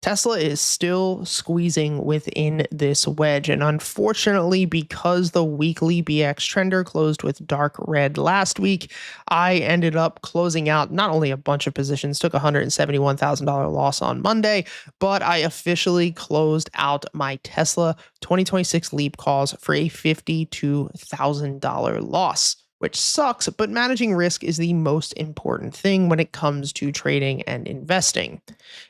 Tesla is still squeezing within this wedge, and unfortunately, because the weekly BX trender closed with dark red last week, I ended up closing out not only a bunch of positions, took a $171,000 loss on Monday, but I officially closed out my Tesla 2026 Leap calls for a $52,000 loss. Which sucks, but managing risk is the most important thing when it comes to trading and investing.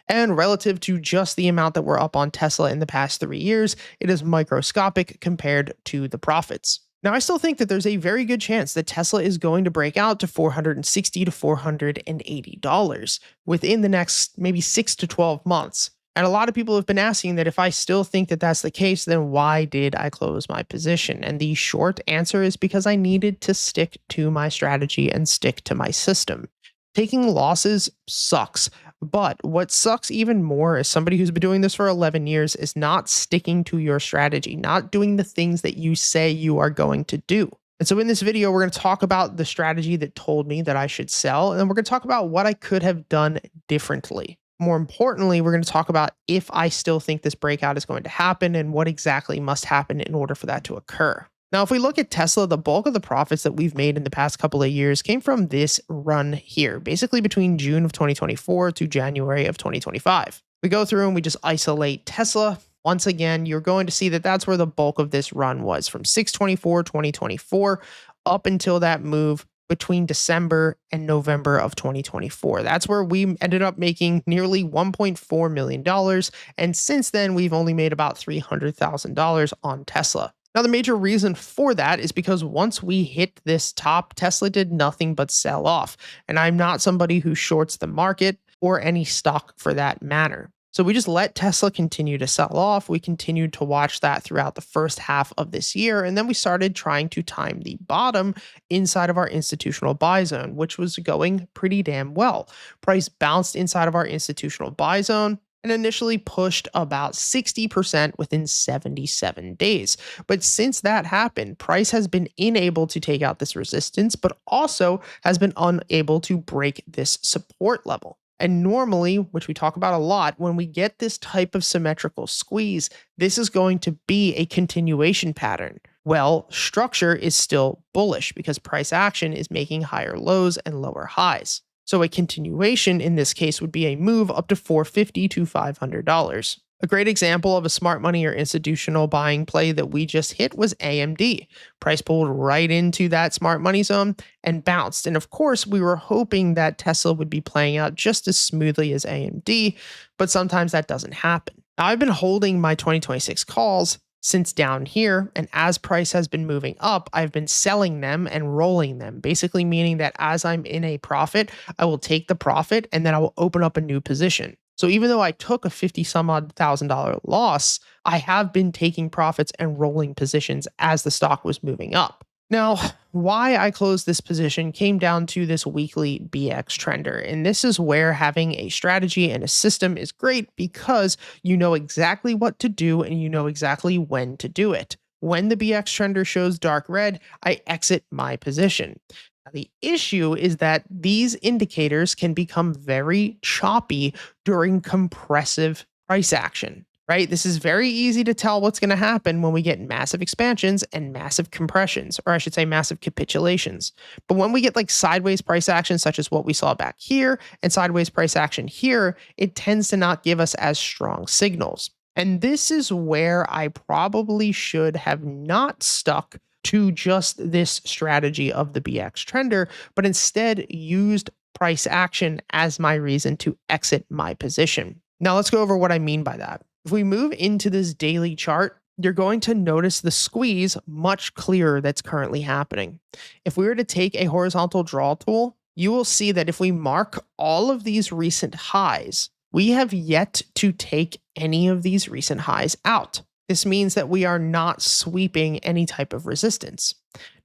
And relative to just the amount that we're up on Tesla in the past 3 years, it is microscopic compared to the profits. Now, I still think that there's a very good chance that Tesla is going to break out to $460 to $480 within the next maybe 6 to 12 months. And a lot of people have been asking that if I still think that that's the case, then why did I close my position? And the short answer is because I needed to stick to my strategy and stick to my system. Taking losses sucks, but what sucks even more as somebody who's been doing this for 11 years is not sticking to your strategy, not doing the things that you say you are going to do. And so in this video, we're going to talk about the strategy that told me that I should sell, and then we're going to talk about what I could have done differently. More importantly, we're going to talk about if I still think this breakout is going to happen and what exactly must happen in order for that to occur. Now, if we look at Tesla, the bulk of the profits that we've made in the past couple of years came from this run here, basically between June of 2024 to January of 2025. We go through and we just isolate Tesla. Once again, you're going to see that that's where the bulk of this run was from 6/24, 2024 up until that move between December and November of 2024. That's where we ended up making nearly $1.4 million. And since then, we've only made about $300,000 on Tesla. Now, the major reason for that is because once we hit this top, Tesla did nothing but sell off. And I'm not somebody who shorts the market or any stock for that matter. So we just let Tesla continue to sell off. We continued to watch that throughout the first half of this year. And then we started trying to time the bottom inside of our institutional buy zone, which was going pretty damn well. Price bounced inside of our institutional buy zone and initially pushed about 60% within 77 days. But since that happened, price has been unable to take out this resistance, but also has been unable to break this support level. And normally, which we talk about a lot, when we get this type of symmetrical squeeze, this is going to be a continuation pattern. Well, structure is still bullish because price action is making higher lows and lower highs. So a continuation in this case would be a move up to $450 to $500. A great example of a smart money or institutional buying play that we just hit was AMD. Price pulled right into that smart money zone and bounced. And of course, we were hoping that Tesla would be playing out just as smoothly as AMD, but sometimes that doesn't happen. Now, I've been holding my 2026 calls since down here, and as price has been moving up, I've been selling them and rolling them, basically meaning that as I'm in a profit, I will take the profit and then I will open up a new position. So even though I took a $50,000 loss, I have been taking profits and rolling positions as the stock was moving up. Now, why I closed this position came down to this weekly BX trender. And this is where having a strategy and a system is great because you know exactly what to do and you know exactly when to do it. When the BX trender shows dark red, I exit my position. The issue is that these indicators can become very choppy during compressive price action, right? This is very easy to tell what's going to happen when we get massive expansions and massive compressions, or I should say massive capitulations. But when we get like sideways price action, such as what we saw back here, and sideways price action here, it tends to not give us as strong signals. And this is where I probably should have not stuck to just this strategy of the BX trender, but instead used price action as my reason to exit my position. Now let's go over what I mean by that. If we move into this daily chart, you're going to notice the squeeze much clearer that's currently happening. If we were to take a horizontal draw tool, you will see that if we mark all of these recent highs, we have yet to take any of these recent highs out. This means that we are not sweeping any type of resistance.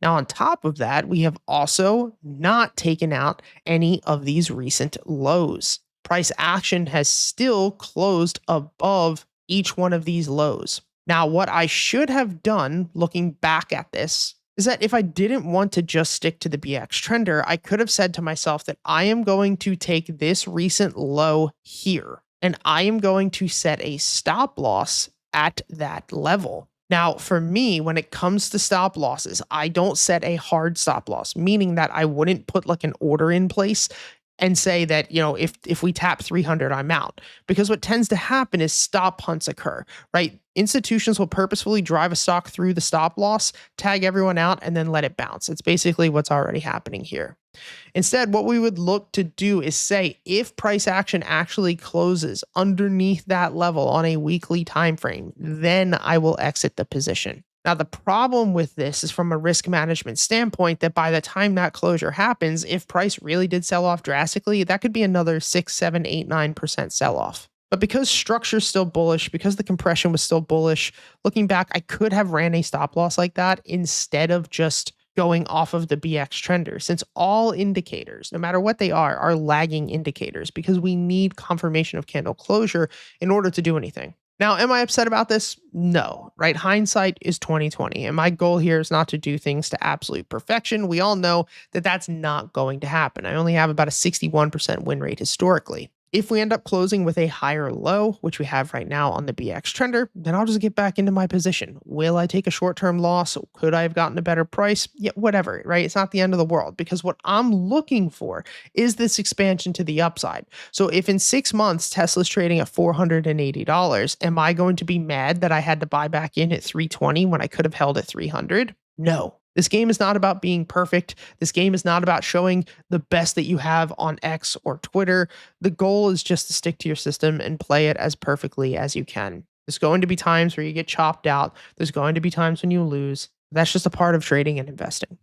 Now, on top of that, we have also not taken out any of these recent lows. Price action has still closed above each one of these lows. Now, what I should have done looking back at this is that if I didn't want to just stick to the BX trender, I could have said to myself that I am going to take this recent low here. and I am going to set a stop loss at that level. Now, for me, when it comes to stop losses, I don't set a hard stop loss, meaning that I wouldn't put like an order in place and say that, if we tap 300, I'm out. Because what tends to happen is stop hunts occur, right? Institutions will purposefully drive a stock through the stop loss, tag everyone out, and then let it bounce. It's basically what's already happening here. Instead, what we would look to do is say if price action actually closes underneath that level on a weekly time frame, then I will exit the position. Now, the problem with this is from a risk management standpoint that by the time that closure happens, if price really did sell off drastically, that could be another 6, 7, 8, 9% sell off. But because structure's still bullish, because the compression was still bullish, looking back, I could have ran a stop loss like that instead of just going off of the BX trender, since all indicators, no matter what they are lagging indicators because we need confirmation of candle closure in order to do anything. Now, am I upset about this? No, right? Hindsight is 2020, and my goal here is not to do things to absolute perfection. We all know that that's not going to happen. I only have about a 61% win rate historically. If we end up closing with a higher low, which we have right now on the BX trender, then I'll just get back into my position. Will I take a short-term loss? Could I have gotten a better price? Yeah, whatever, right? It's not the end of the world because what I'm looking for is this expansion to the upside. So if in 6 months Tesla's trading at $480, am I going to be mad that I had to buy back in at 320 when I could have held at 300? No. This game is not about being perfect. This game is not about showing the best that you have on X or Twitter. The goal is just to stick to your system and play it as perfectly as you can. There's going to be times where you get chopped out. There's going to be times when you lose. That's just a part of trading and investing.